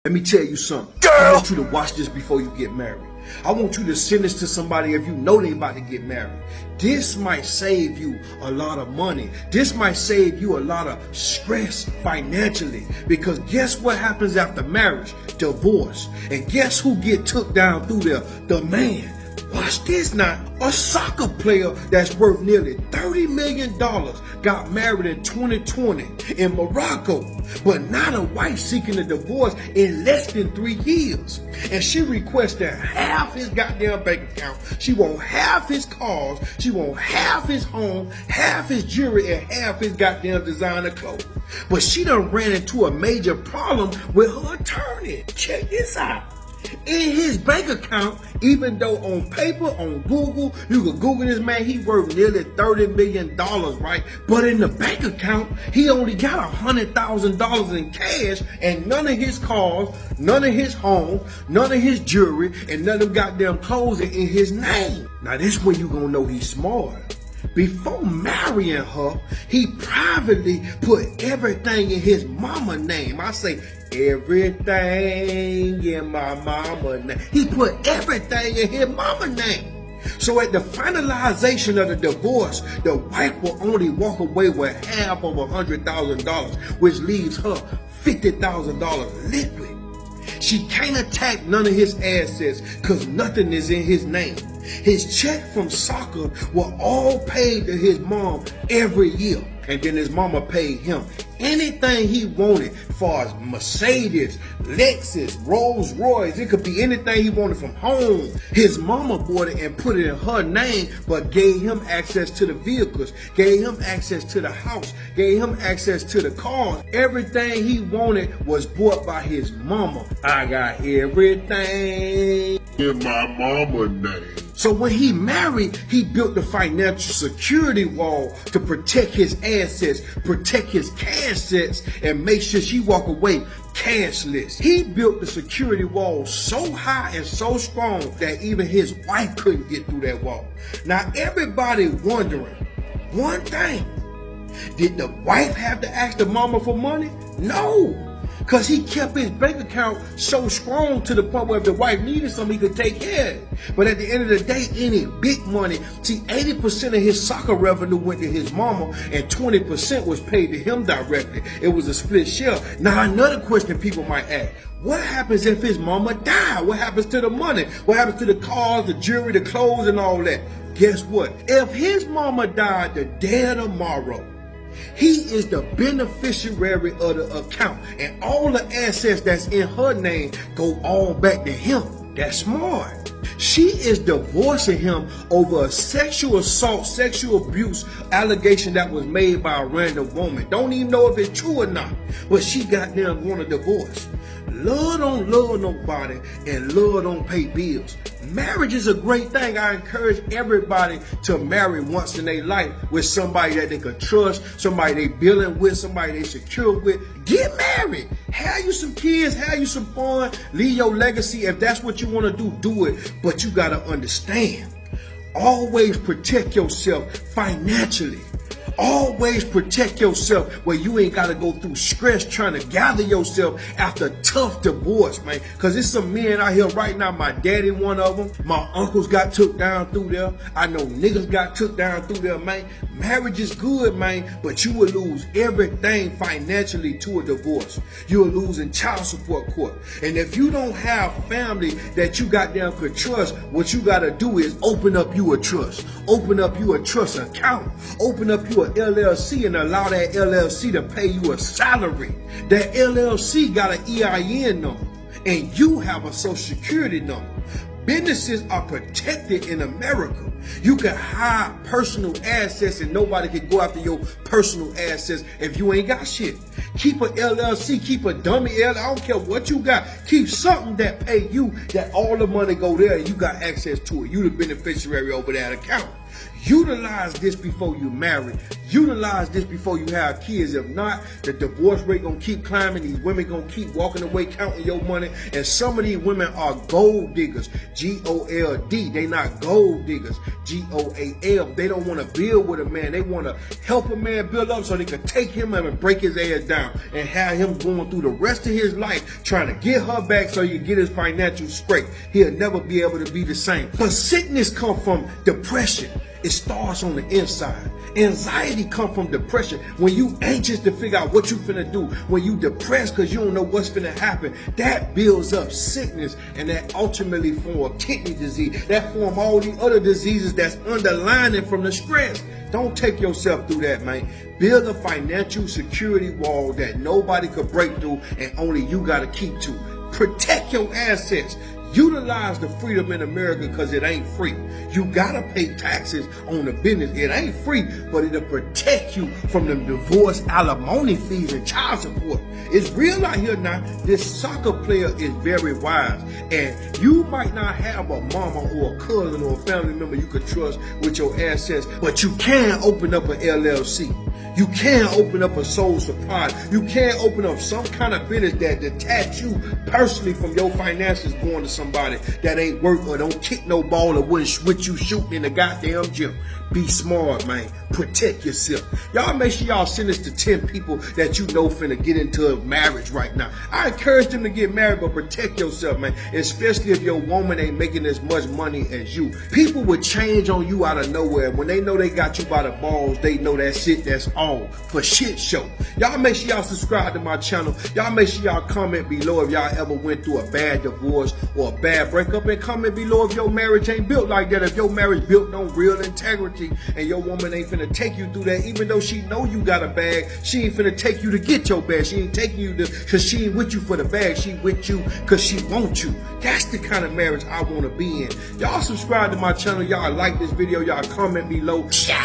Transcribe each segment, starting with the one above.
Let me tell you something. I want you to watch this before you get married. I want you to send this to somebody if you know they about to get married. This might save you a lot of money. This might save you a lot of stress financially. Because guess what happens after marriage? Divorce. And guess who get took down through there? The man. Watch this now. A soccer player that's worth nearly $30 million got married in 2020 in Morocco. But now the wife seeking a divorce in less than 3 years. And she requested half his goddamn bank account. She want half his cars. She want half his home, half his jewelry, and half his goddamn designer clothes. But she done ran into a major problem with her attorney. Check this out. In his bank account, even though on paper, on Google, you could Google this man, he worth nearly $30 million, right? But in the bank account, he only got $100,000 in cash, and none of his cars, none of his home, none of his jewelry, and none of them goddamn clothes in his name. Now this when you gonna know he's smart. Before marrying her, he privately put everything in his mama name. I say everything in my mama name. He put everything in his mama name. So at the finalization of the divorce, the wife will only walk away with half of $100,000, which leaves her $50,000 liquid. She can't attack none of his assets because nothing is in his name. His check from soccer were all paid to his mom every year. And then his mama paid him anything he wanted, as far as Mercedes, Lexus, Rolls Royce. It could be anything he wanted from home. His mama bought it and put it in her name, but gave him access to the vehicles, gave him access to the house, gave him access to the cars. Everything he wanted was bought by his mama. I got everything in my mama name. So when he married, he built the financial security wall to protect his assets, protect his cash sets, and make sure she walk away cashless. He built the security wall so high and so strong that even his wife couldn't get through that wall. Now everybody wondering one thing. Did the wife have to ask the mama for money? No. Because he kept his bank account so strong to the point where if the wife needed something, he could take care of it. But at the end of the day, any big money, see, 80% of his soccer revenue went to his mama and 20% was paid to him directly. It was a split share. Now, another question people might ask, what happens if his mama died? What happens to the money? What happens to the cars, the jewelry, the clothes, and all that? Guess what? If his mama died the day of tomorrow, he is the beneficiary of the account, and all the assets that's in her name go all back to him. That's smart. She is divorcing him over a sexual assault, sexual abuse allegation that was made by a random woman. Don't even know if it's true or not, but she got them want a divorce. Love don't love nobody, and love don't pay bills. Marriage is a great thing. I encourage everybody to marry once in their life with somebody that they could trust, somebody they building with, somebody they secure with. Get married. Have you some kids, have you some fun, leave your legacy. If that's what you want to do it. But you got to understand, always protect yourself financially. Always protect yourself where you ain't got to go through stress trying to gather yourself after a tough divorce, man. Because there's some men out here right now. My daddy, one of them. My uncles got took down through there. I know niggas got took down through there, man. Marriage is good, man, but you will lose everything financially to a divorce. You'll lose in child support court. And if you don't have family that you goddamn could trust, what you got to do is open up you a trust. Open up you a trust account. Open up you a LLC and allow that LLC to pay you a salary. That LLC got an EIN number and you have a social security number. Businesses are protected in America. You can hide personal assets and nobody can go after your personal assets if you ain't got shit. Keep a LLC, keep a dummy LLC, I don't care what you got. Keep something that pay you, that all the money go there and you got access to it. You the beneficiary over that account. Utilize this before you marry. Utilize this before you have kids. If not, the divorce rate gonna keep climbing. These women gonna keep walking away counting your money. And some of these women are gold diggers. G-O-L-D. They not gold diggers. G-O-A-L. They don't want to build with a man. They want to help a man build up so they can take him up and break his ass down and have him going through the rest of his life trying to get her back so he can get his financial straight. He'll never be able to be the same. But sickness comes from depression. It starts on the inside. Anxiety comes from depression. When you anxious to figure out what you finna do, when you depressed because you don't know what's finna happen, that builds up sickness, and that ultimately form kidney disease. That form all the other diseases that's underlining from the stress. Don't take yourself through that, man. Build a financial security wall that nobody could break through and only you gotta keep to. Protect your assets. Utilize the freedom in America because it ain't free. You gotta pay taxes on the business. It ain't free, but it'll protect you from the divorce, alimony fees, and child support. It's real out here now. This soccer player is very wise, and you might not have a mama or a cousin or a family member you could trust with your assets, but you can open up an LLC. You can open up a sole supply. You can open up some kind of business that detach you personally from your finances going to somebody that ain't work or don't kick no ball or with you shooting in the goddamn gym. Be smart, man. Protect yourself. Y'all make sure y'all send this to 10 people that you know finna get into a marriage right now. I encourage them to get married, but protect yourself, man. Especially if your woman ain't making as much money as you. People would change on you out of nowhere. When they know they got you by the balls, they know that's it, that's all for shit show. Y'all make sure y'all subscribe to my channel. Y'all make sure y'all comment below if y'all ever went through a bad divorce or a bad breakup, and comment below if your marriage ain't built like that. If your marriage built on real integrity and your woman ain't finna take you through that, even though she know you got a bag, she ain't finna take you to get your bag. She ain't taking you to, cause she ain't with you for the bag. She with you cause she wants you. That's the kind of marriage I wanna be in. Y'all subscribe to my channel. Y'all like this video. Y'all comment below. Share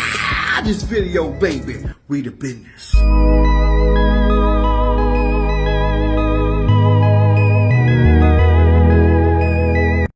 this video, baby. We the business.